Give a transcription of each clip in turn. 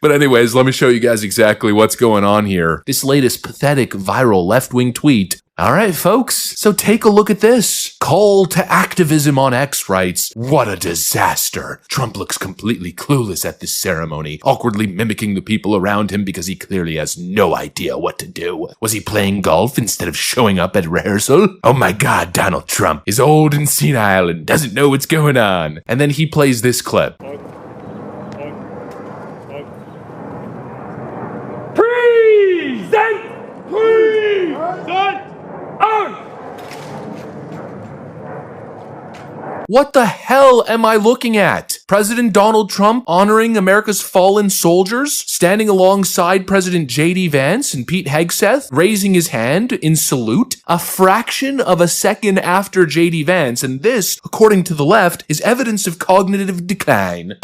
But anyways, let me show you guys exactly what's going on here. This latest pathetic viral left-wing tweet. All right, folks, so take a look at this. Call to activism on X writes, what a disaster. Trump looks completely clueless at this ceremony, awkwardly mimicking the people around him because he clearly has no idea what to do. Was he playing golf instead of showing up at rehearsal? Oh my God, Donald Trump is old and senile and doesn't know what's going on. And then he plays this clip. What the hell am I looking at? President Donald Trump honoring America's fallen soldiers, standing alongside President J.D. Vance and Pete Hegseth, raising his hand in salute, a fraction of a second after J.D. Vance, and this, according to the left, is evidence of cognitive decline.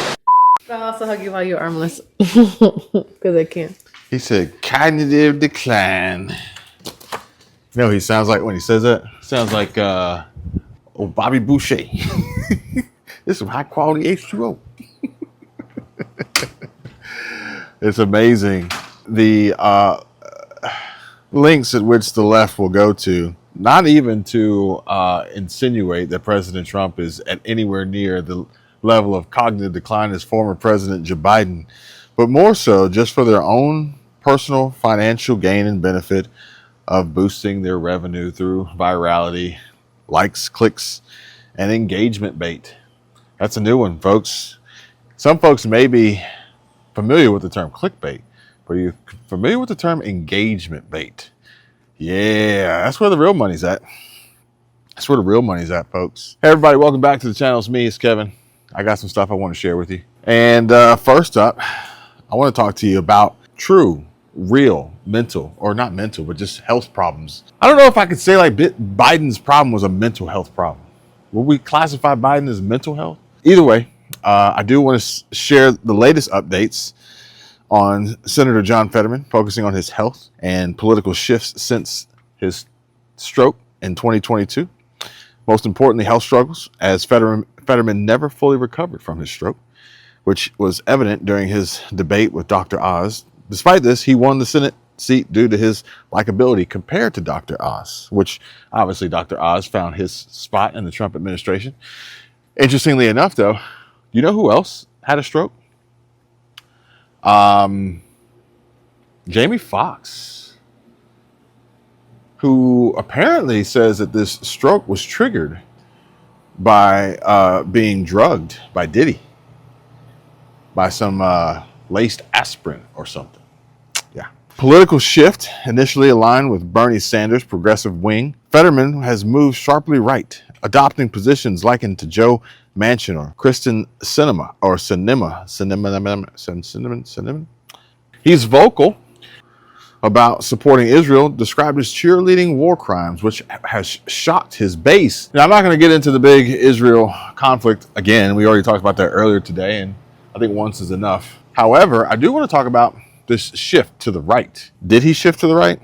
I'll also hug you while you're armless, because I can't. He said cognitive decline. You know, he sounds like when he says that, sounds like Bobby Boucher. This is some high quality H2O. It's amazing the links at which the left will go to, not even to insinuate that President Trump is at anywhere near the level of cognitive decline as former President Joe Biden, but more so just for their own personal financial gain and benefit of boosting their revenue through virality, likes, clicks, and engagement bait. That's a new one, folks. Some folks may be familiar with the term clickbait, but are you familiar with the term engagement bait? Yeah, that's where the real money's at. That's where the real money's at, folks. Hey, everybody, welcome back to the channel. It's me, it's Kevin. I got some stuff I want to share with you. And first up, I want to talk to you about true, real mental, or not mental, but just health problems. I don't know if I could say like Biden's problem was a mental health problem. Will we classify Biden as mental health? Either way, I do want to share the latest updates on Senator John Fetterman, focusing on his health and political shifts since his stroke in 2022. Most importantly, health struggles, as Fetterman never fully recovered from his stroke, which was evident during his debate with Dr. Oz. Despite this, he won the Senate seat due to his likability compared to Dr. Oz, which obviously Dr. Oz found his spot in the Trump administration. Interestingly enough, though, you know who else had a stroke? Jamie Foxx, who apparently says that this stroke was triggered by being drugged by Diddy, by some laced aspirin or something. Yeah. Political shift, initially aligned with Bernie Sanders' progressive wing, Fetterman has moved sharply right, adopting positions likened to Joe Manchin or Kristen Sinema. He's vocal about supporting Israel, described as cheerleading war crimes, which has shocked his base. Now, I'm not going to get into the big Israel conflict again. We already talked about that earlier today, and I think once is enough. However, I do want to talk about this shift to the right. Did he shift to the right?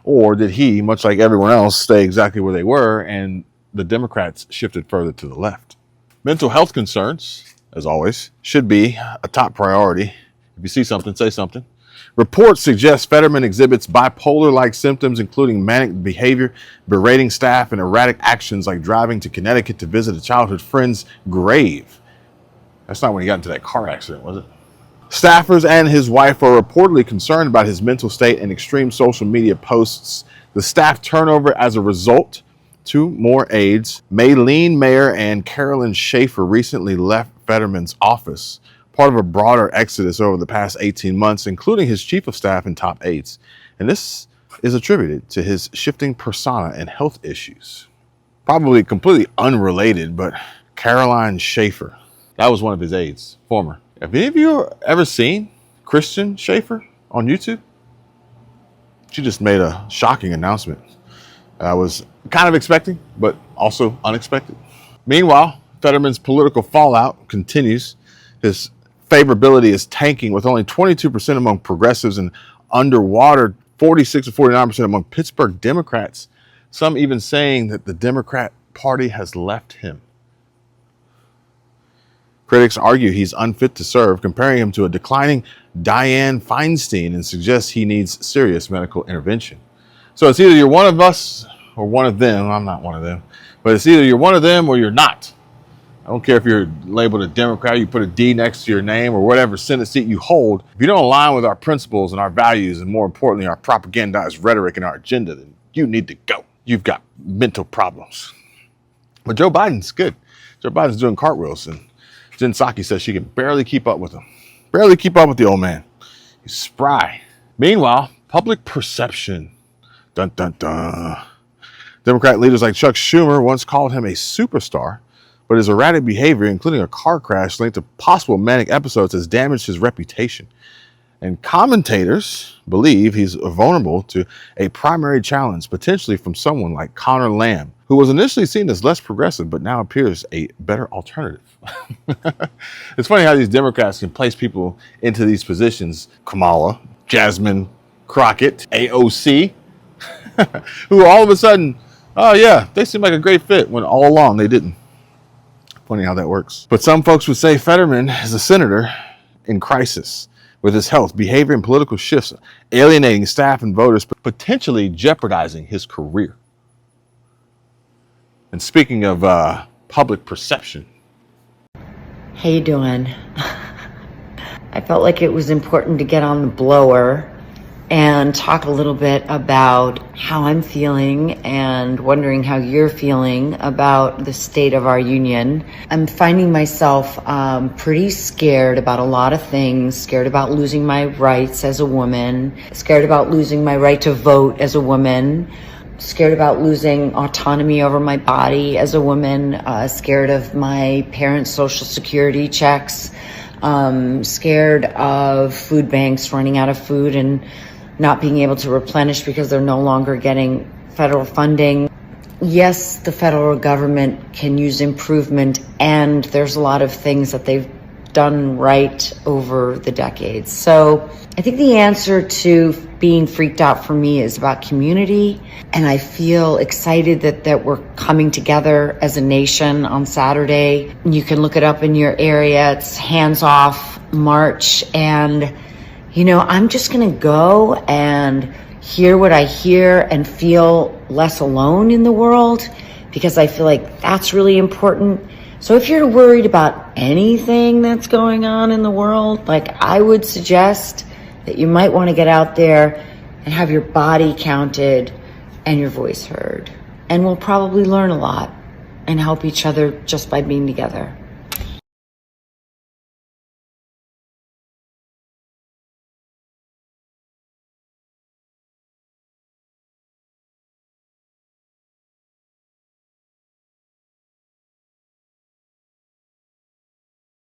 Or did he, much like everyone else, stay exactly where they were and the Democrats shifted further to the left? Mental health concerns, as always, should be a top priority. If you see something, say something. Reports suggest Fetterman exhibits bipolar-like symptoms, including manic behavior, berating staff, and erratic actions like driving to Connecticut to visit a childhood friend's grave. That's not when he got into that car accident, was it? Staffers and his wife are reportedly concerned about his mental state and extreme social media posts. The staff turnover as a result, 2 more aides, Maylene Mayer and Carolyn Schaefer, recently left Fetterman's office, part of a broader exodus over the past 18 months, including his chief of staff and top aides. And this is attributed to his shifting persona and health issues. Probably completely unrelated, but Caroline Schaefer, that was one of his aides, former. Have any of you ever seen Christian Schaefer on YouTube? She just made a shocking announcement. I was kind of expecting, but also unexpected. Meanwhile, Fetterman's political fallout continues. His favorability is tanking, with only 22% among progressives and underwater 46 to 49% among Pittsburgh Democrats. Some even saying that the Democrat Party has left him. Critics argue he's unfit to serve, comparing him to a declining Dianne Feinstein, and suggest he needs serious medical intervention. So it's either you're one of us or one of them. I'm not one of them, but it's either you're one of them or you're not. I don't care if you're labeled a Democrat, you put a D next to your name, or whatever Senate seat you hold. If you don't align with our principles and our values, and more importantly, our propagandized rhetoric and our agenda, then you need to go. You've got mental problems. But Joe Biden's good. Joe Biden's doing cartwheels, and Jen Psaki says she can barely keep up with him. Barely keep up with the old man. He's spry. Meanwhile, public perception. Dun, dun, dun. Democrat leaders like Chuck Schumer once called him a superstar, but his erratic behavior, including a car crash linked to possible manic episodes, has damaged his reputation. And commentators believe he's vulnerable to a primary challenge, potentially from someone like Conor Lamb, who was initially seen as less progressive, but now appears a better alternative. It's funny how these Democrats can place people into these positions. Kamala, Jasmine Crockett, AOC, who all of a sudden, oh yeah, they seem like a great fit, when all along they didn't. Funny how that works. But some folks would say Fetterman is a senator in crisis, with his health, behavior, and political shifts alienating staff and voters, but potentially jeopardizing his career. And speaking of public perception. How you doing? I felt like it was important to get on the blower and talk a little bit about how I'm feeling and wondering how you're feeling about the state of our union. I'm finding myself pretty scared about a lot of things, scared about losing my rights as a woman, scared about losing my right to vote as a woman, scared about losing autonomy over my body as a woman, scared of my parents' Social Security checks, scared of food banks running out of food and not being able to replenish because they're no longer getting federal funding. Yes, the federal government can use improvement, and there's a lot of things that they've done right over the decades. So I think the answer to being freaked out for me is about community, and I feel excited that we're coming together as a nation on Saturday. You can look it up in your area. It's Hands Off March, and I'm just going to go and hear what I hear and feel less alone in the world, because I feel like that's really important. So if you're worried about anything that's going on in the world, I would suggest that you might want to get out there and have your body counted and your voice heard. And we'll probably learn a lot and help each other just by being together.